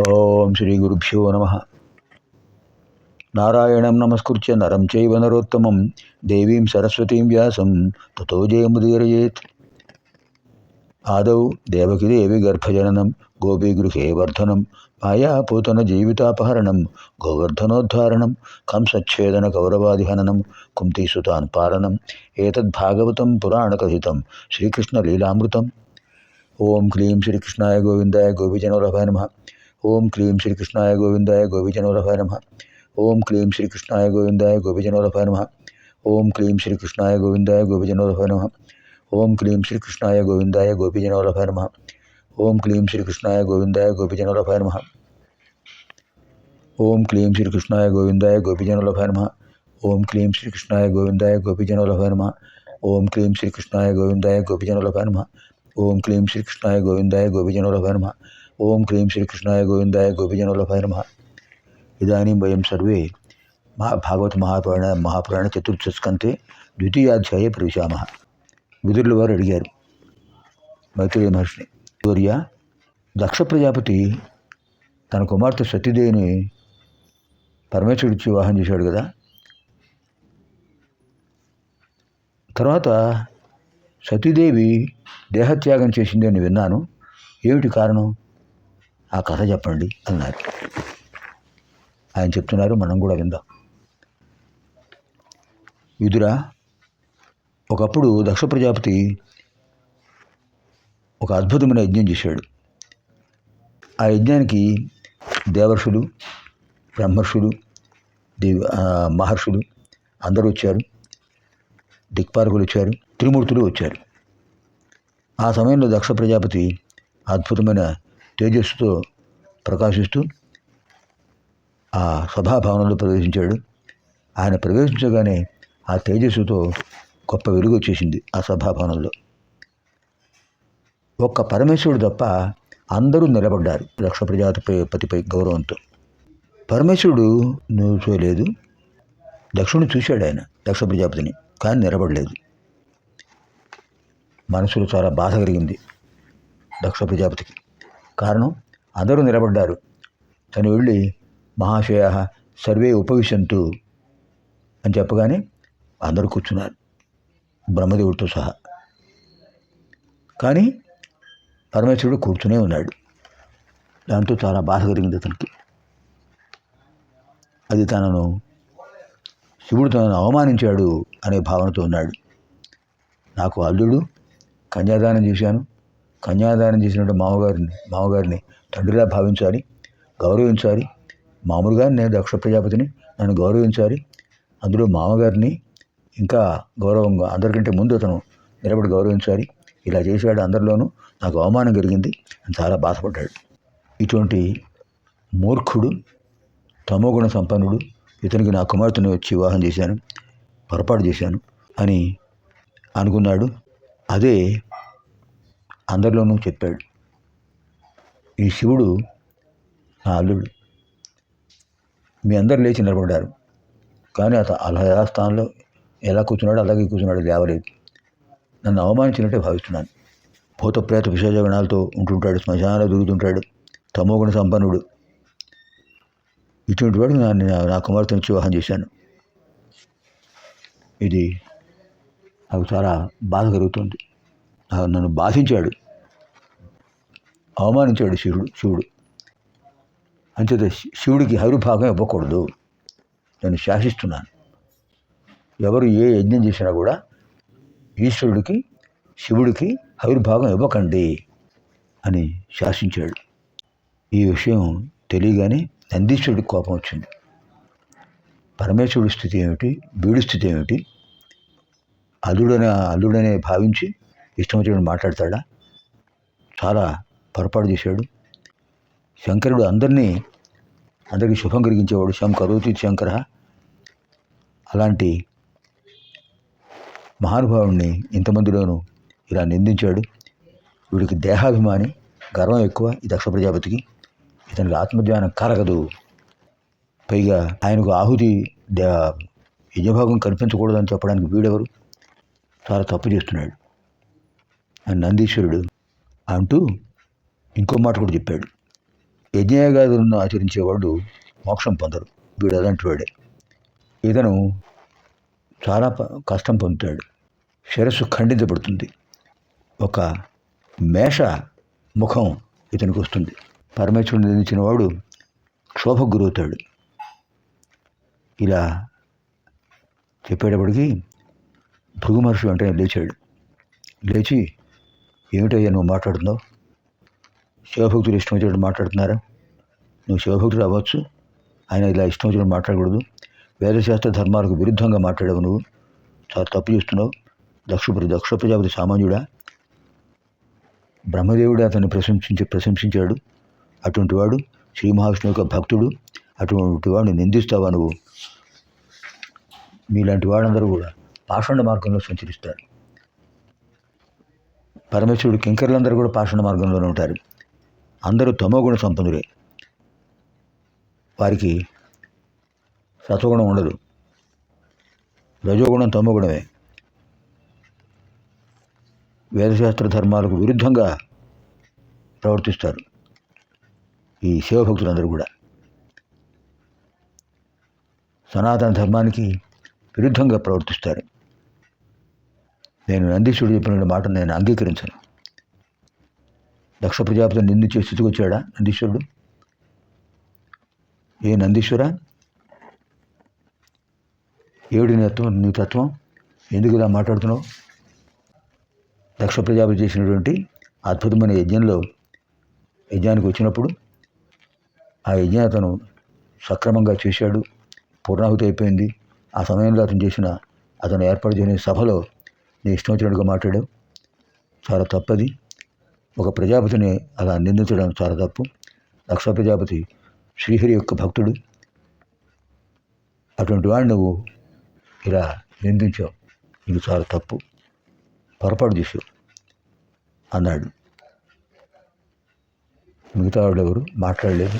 ఓం శ్రీ గురుభ్యో నమ. నారాయణం నమస్కృత్య నరం చైవ నరోత్తమం దేవీం సరస్వతీం వ్యాసం తతో జయముదీరయేత్. ఆదౌ దేవకీదేవి గర్భజననం గోపీగృహే వర్ధనం మాయాపూతన జీవితాపహరణం గోవర్ధనోద్ధారణం కంసచ్ఛేదన కౌరవాదిహననం కుంతీసుతాన్ పాలనం ఏతద్భాగవతం పురాణకథితం శ్రీకృష్ణలీలామృతం. ఓం క్లీం శ్రీకృష్ణాయ గోవిందాయ గోపీజనవల్లభాయ నమః. ఓం క్లీం శ్రీకృష్ణాయ గోవిందాయ గోపీజనవల్లభాయ నమః. ఓం క్లీం శ్రీకృష్ణాయ గోవిందాయ గోపీజనవల్లభాయ నమః. ఓం క్లీం శ్రీకృష్ణాయ గోవిందాయ గోపీజనవల్లభాయ నమః. ఓం క్లీం శ్రీకృష్ణాయ గోవిందాయ గోపీజనవల్లభాయ నమః. ఓం క్లీం శ్రీకృష్ణాయ గోవిందాయ గోపీజనవల్లభాయ నమః. ఓం క్లీం శ్రీకృష్ణాయ గోవిందాయ గోపీజనవల్లభాయ నమః. ఓం క్లీం శ్రీకృష్ణాయ గోవిందాయ గోపీజనవల్లభాయ నమః. ఓం క్లీం శ్రీకృష్ణాయ గోవిందాయ గోపీజనవల్లభాయ నమః. ఓం క్లీం శ్రీకృష్ణాయ గోవిందాయ గోపీజనవల్లభాయ నమః. ఓం క్లీం శ్రీకృష్ణాయ గోవిందాయ గోపీజనవల్లభాయ నమః. ఇదానీం వయం సర్వే భాగవత మహాపురాణ చతుర్థస్కంధే ద్వితీయాధ్యాయే ప్రవిశామः. విదురుల వారు అడిగారు మైత్రేయ మహర్షిని, సూర్య, దక్ష ప్రజాపతి తన కుమార్తె సతీదేవిని పరమేశ్వరుడిచ్చి వివాహం చేశాడు కదా, తర్వాత సతీదేవి దేహత్యాగం చేసింది అని విన్నాను, ఏమిటి కారణం, ఆ కథ చెప్పండి అన్నారు. ఆయన చెప్తున్నారు, మనం కూడా విందాం. విదురా, ఒకప్పుడు దక్ష ప్రజాపతి ఒక అద్భుతమైన యజ్ఞం చేశాడు. ఆ యజ్ఞానికి దేవర్షులు, బ్రహ్మర్షులు, మహర్షులు అందరూ వచ్చారు, దిక్పాలకులు వచ్చారు, త్రిమూర్తులు వచ్చారు. ఆ సమయంలో దక్ష ప్రజాపతి అద్భుతమైన తేజస్సుతో ప్రకాశిస్తూ ఆ సభాభవనంలో ప్రవేశించాడు. ఆయన ప్రవేశించగానే ఆ తేజస్సుతో గొప్ప వెలుగు వచ్చేసింది ఆ సభాభవనంలో. ఒక్క పరమేశ్వరుడు తప్ప అందరూ నిలబడ్డారు దక్ష ప్రజాపతిపై గౌరవంతో. పరమేశ్వరుడు నిల్చోలేదు, దక్షుడిని చూశాడు ఆయన దక్ష ప్రజాపతిని, కానీ నిలబడలేదు. మనసులో చాలా బాధ కలిగింది దక్ష ప్రజాపతికి. కారణం, అందరూ నిలబడ్డారు, తను వెళ్ళి మహాశయ సర్వే ఉపవిశంతు అని చెప్పగానే అందరూ కూర్చున్నారు బ్రహ్మదేవుడితో సహా. కానీ పరమేశ్వరుడు కూర్చునే ఉన్నాడు. దాంతో చాలా బాధ కలిగింది అతనికి. అది శివుడు తనను అవమానించాడు అనే భావనతో ఉన్నాడు. నాకు అల్లుడు, కన్యాదానం చేశాను, కన్యాదానం చేసినట్టు మామగారిని తండ్రిలా భావించాలి, గౌరవించాలి. మామూలుగా నేను దక్ష ప్రజాపతిని, నన్ను గౌరవించాలి, అందులో మామగారిని ఇంకా గౌరవంగా అందరికంటే ముందు అతను నిలబడి గౌరవించాలి. ఇలా చేశాడు, అందరిలోనూ నాకు అవమానం కలిగింది అని చాలా బాధపడ్డాడు. ఇటువంటి మూర్ఖుడు, తమోగుణ సంపన్నుడు ఇతనికి నా కుమార్తెను వచ్చి వివాహం చేశాను, పొరపాటు చేశాను అని అనుకున్నాడు. అదే అందరిలోనూ చెప్పాడు, ఈ శివుడు నా అల్లుడు. మీ అందరు లేచి నిలబడ్డారు, కానీ అలా యథాస్థానంలో ఎలా కూర్చున్నాడో అలాగే కూర్చున్నాడు, లేవలేదు. నన్ను అవమానించినట్టే భావిస్తున్నాను. భూత ప్రేత విశేష గుణాలతో ఉంటుంటాడు, శ్మశానంలో దొరుకుతుంటాడు, తమోగుణ సంపన్నుడు. ఇటువంటి వాడు నా కుమార్తెను వివాహం చేశాను. ఇది నాకు చాలా బాధ కలుగుతుంది. నన్ను బాధించాడు, అవమానించాడు శివుడు. అంచేత శివుడికి హవిర్భాగం ఇవ్వకూడదు, నేను శాసిస్తున్నాను. ఎవరు ఏ యజ్ఞం చేసినా కూడా ఈశ్వరుడికి, శివుడికి హవిర్భాగం ఇవ్వకండి అని శాసించాడు. ఈ విషయం తెలియగానే నందీశ్వరుడికి కోపం వచ్చింది. పరమేశ్వరుడి స్థితి ఏమిటి, వీడి స్థితి ఏమిటి, అల్లుడనే భావించి ఇష్టం వచ్చినట్టు మాట్లాడతాడా, చాలా పొరపాటు చేశాడు. శంకరుడు అందరికీ శుభం కలిగించేవాడు, కరోతి శంకర. అలాంటి మహానుభావుడిని ఇంతమందిలోనూ ఇలా నిందించాడు. వీడికి దేహాభిమాని, గర్వం ఎక్కువ ఈ దక్ష ప్రజాపతికి. ఇతనికి ఆత్మజ్ఞానం కలగదు. పైగా ఆయనకు ఆహుతి యజ్ఞభాగం కల్పించకూడదని చెప్పడానికి వీడెవరు, చాలా తప్పు చేస్తున్నాడు అని నందీశ్వరుడు అంటూ ఇంకో మాట కూడా చెప్పాడు. యజ్ఞయాగాదులను ఆచరించేవాడు మోక్షం పొందరు. వీడు అలాంటి వాడే. ఇతను చాలా కష్టం పొందుతాడు. శిరస్సు ఖండించబడుతుంది. ఒక మేష ముఖం ఇతనికి వస్తుంది. పరమేశ్వరుని నిందించిన వాడు క్షోభకు గురవుతాడు. ఇలా చెప్పేటప్పటికి భృగు మహర్షి వెంటనే లేచాడు. లేచి, ఏమిటయ్యా నువ్వు మాట్లాడుతున్నావు? శివభక్తులు ఇష్టం వచ్చినట్టు మాట్లాడుతున్నారా? నువ్వు శివభక్తుడు అవ్వచ్చు, ఆయన ఇలా ఇష్టం వచ్చినట్టు మాట్లాడకూడదు. వేదశాస్త్ర ధర్మాలకు విరుద్ధంగా మాట్లాడావు, నువ్వు చాలా తప్పు చేస్తున్నావు. దక్ష ప్రజాపతి సామాన్యుడా? బ్రహ్మదేవుడు అతన్ని ప్రశంసించాడు. అటువంటి వాడు శ్రీ మహావిష్ణువు యొక్క భక్తుడు. అటువంటి వాడిని నిందిస్తావా నువ్వు? మీలాంటి వాళ్ళందరూ కూడా పాషండ మార్గంలో సంచరిస్తారు. పరమేశ్వరుడు కింకర్లందరూ కూడా పాషండ మార్గంలోనే ఉంటారు. అందరూ తమోగుణ సంపన్నులే. వారికి సత్వగుణం ఉండదు. రజోగుణం తమోగుణమే. వేదశాస్త్ర ధర్మాలకు విరుద్ధంగా ప్రవర్తిస్తారు ఈ శివభక్తులందరూ కూడా. సనాతన ధర్మానికి విరుద్ధంగా ప్రవర్తిస్తారు. నేను నందీశ్వరుడు చెప్పిన మాటను నేను అంగీకరించను. దక్ష ప్రజాపతిని నిందించే స్థితికి వచ్చాడా నందీశ్వరుడు? ఏ నందీశ్వర, ఏమిటి నీ తత్వం? ఎందుకు ఇలా మాట్లాడుతున్నావు? దక్ష ప్రజాపతి చేసినటువంటి అద్భుతమైన యజ్ఞానికి వచ్చినప్పుడు ఆ యజ్ఞం అతను సక్రమంగా చేశాడు. పూర్ణాహుతి అయిపోయింది. ఆ సమయంలో అతను ఏర్పాటు చేసిన సభలో నీ ఇష్టం వచ్చినట్టుగా మాట్లాడావు. చాలా తప్పది. ఒక ప్రజాపతిని అలా నిందించడం చాలా తప్పు. దక్ష ప్రజాపతి శ్రీహరి యొక్క భక్తుడు. అటువంటి వాడిని నువ్వు ఇలా నిందించావు. నీకు చాలా తప్పు, పొరపాటు చేసావు అన్నాడు. మిగతా వాళ్ళు ఎవరు మాట్లాడలేదు.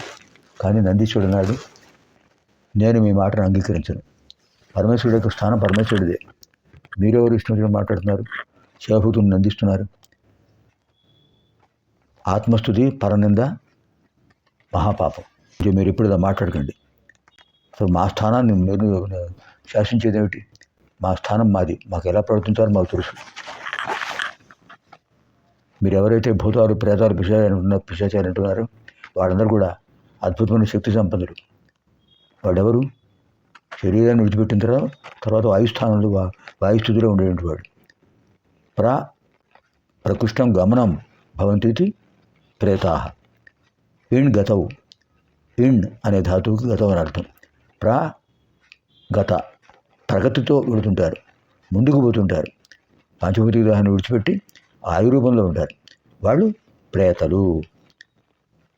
కానీ నందీశ్వరుడు అన్నాడు, నేను మీ మాటను అంగీకరించను. పరమేశ్వరుడు యొక్క స్థానం పరమేశ్వరుడిదే. మీరెవరు ఇష్టం వచ్చిన మాట్లాడుతున్నారు? శివభక్తుని నందిస్తున్నారు. ఆత్మస్థుతి పరనింద మహాపాపం. మీరు ఎప్పుడు ఇలా మాట్లాడకండి. అసలు మా స్థానాన్ని మీరు శాసించేది ఏమిటి? మా స్థానం మాది. మాకు ఎలా ప్రవర్తించాలో మాకు తెలుసు. మీరు ఎవరైతే భూతాలు, ప్రేతాలు, పిశాచాలు అంటున్నారో వాళ్ళందరూ కూడా అద్భుతమైన శక్తి సంపన్నులు. వాడెవరు? శరీరాన్ని విడిచిపెట్టిన తర్వాత వాయుస్థానంలో వాయుస్థితిలో ఉండేటువంటి వాడు. ప్రకృష్టం గమనం భవంతి ప్రేతాహ. ఇణ్ గతవు. ఇణ్ అనే ధాతువుకి గతవు అని అర్థం. గత ప్రగతితో వెళుతుంటారు, ముందుకు పోతుంటారు. పంచభూతి గ్రహాన్ని విడిచిపెట్టి ఆయు రూపంలో ఉంటారు. వాళ్ళు ప్రేతలు.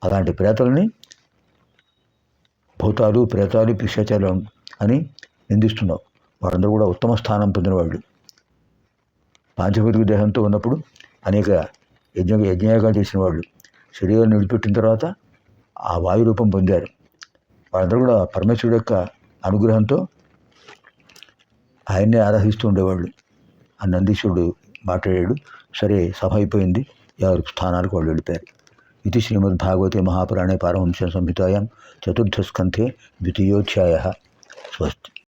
అలాంటి ప్రేతలని భూతాలు, ప్రేతాలు, పిశాచాలు అని నిందిస్తున్నావు. వాళ్ళందరూ కూడా ఉత్తమ స్థానం పొందిన వాళ్ళు. పాంచభౌతిక దేహంతో ఉన్నప్పుడు అనేక యజ్ఞయాగాలు చేసిన వాళ్ళు శరీరాన్ని విడిపెట్టిన తర్వాత ఆ వాయు రూపం పొందారు. వాళ్ళందరూ కూడా పరమేశ్వరుడు యొక్క అనుగ్రహంతో ఆయన్నే ఆరాధిస్తూ ఉండేవాళ్ళు అని నందీశ్వరుడు మాట్లాడాడు. సరే, సభ అయిపోయింది. ఎవరి స్థానాలకు వాళ్ళు వెళ్ళిపోయారు. ఇది శ్రీమద్భాగవతే మహాపురాణే పారమహంస్య సంహితాయాం చతుర్థస్కంధే ద్వితీయోధ్యాయః. స్వస్తి.